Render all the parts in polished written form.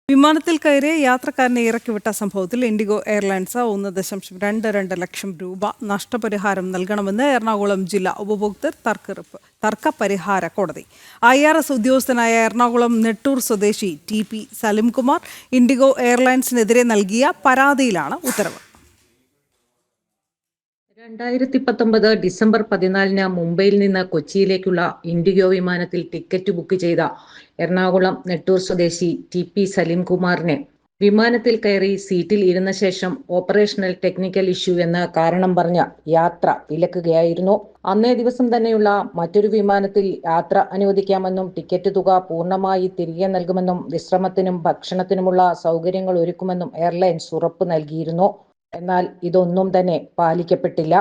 വിമാനത്തിൽ കയറി യാത്രക്കാരനെ ഇറക്കിവിട്ട സംഭവത്തിൽ ഇൻഡിഗോ എയർലൈൻസ് 1.22 ലക്ഷം രൂപ നഷ്ടപരിഹാരം നൽകണമെന്ന് എറണാകുളം ജില്ലാ ഉപഭോക്തൃ തർക്ക പരിഹാര കോടതി. IRS ഉദ്യോഗസ്ഥനായ എറണാകുളം നെട്ടൂർ സ്വദേശി TP സലിംകുമാർ ഇൻഡിഗോ എയർലൈൻസിനെതിരെ നൽകിയ പരാതിയിലാണ് ഉത്തരവ്. 2019 ഡിസംബർ 14 മുംബൈയിൽ നിന്ന് കൊച്ചിയിലേക്കുള്ള ഇൻഡിഗോ വിമാനത്തിൽ ടിക്കറ്റ് ബുക്ക് ചെയ്ത എറണാകുളം നെട്ടൂർ സ്വദേശി TP സലിംകുമാറിനെ വിമാനത്തിൽ കയറി സീറ്റിൽ ഇരുന്ന ശേഷം ഓപ്പറേഷണൽ ടെക്നിക്കൽ ഇഷ്യൂ എന്ന കാരണം പറഞ്ഞ് യാത്ര വിലക്കുകയായിരുന്നു. അന്നേ ദിവസം തന്നെയുള്ള മറ്റൊരു വിമാനത്തിൽ യാത്ര അനുവദിക്കാമെന്നും ടിക്കറ്റ് തുക പൂർണ്ണമായി തിരികെ നൽകുമെന്നും വിശ്രമത്തിനും ഭക്ഷണത്തിനുമുള്ള സൗകര്യങ്ങൾ ഒരുക്കുമെന്നും എയർലൈൻസ് ഉറപ്പ് നൽകിയിരുന്നു. എന്നാൽ ഇതൊന്നും തന്നെ പാലിക്കപ്പെട്ടില്ല.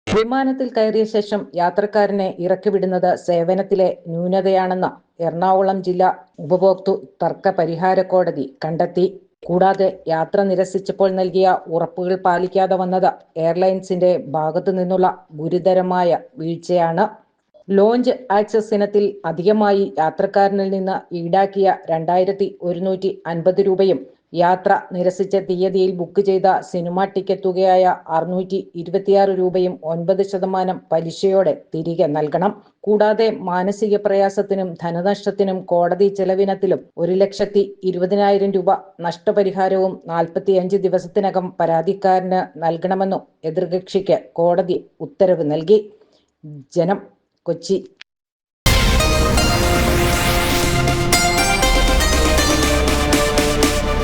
വിമാനത്തിൽ കയറിയ ശേഷം യാത്രക്കാരനെ ഇറക്കിവിടുന്നത് സേവനത്തിലെ ന്യൂനതയാണെന്ന് എറണാകുളം ജില്ലാ ഉപഭോക്തൃ തർക്ക പരിഹാര കോടതി കണ്ടെത്തി. കൂടാതെ യാത്ര നിരസിച്ചപ്പോൾ നൽകിയ ഉറപ്പുകൾ പാലിക്കാതെ വന്നത് എയർലൈൻസിന്റെ ഭാഗത്തു നിന്നുള്ള ഗുരുതരമായ വീഴ്ചയാണ്. ലോഞ്ച് ആക്സസ് ഇനത്തിൽ അധികമായി യാത്രക്കാരനിൽ നിന്ന് ഈടാക്കിയ 2150 രൂപയും യാത്ര നിരസിച്ച തീയതിയിൽ ബുക്ക് ചെയ്ത സിനിമാ ടിക്കറ്റ് തുകയായ 626 രൂപയും 9% പലിശയോടെ തിരികെ നൽകണം. കൂടാതെ മാനസിക പ്രയാസത്തിനും ധനനഷ്ടത്തിനും കോടതി ചെലവിനത്തിലും 1,20,000 രൂപ നഷ്ടപരിഹാരവും 45 ദിവസത്തിനകം പരാതിക്കാരന് നൽകണമെന്നും എതിർകക്ഷിക്ക് കോടതി ഉത്തരവ് നൽകി. ജനം, കൊച്ചി.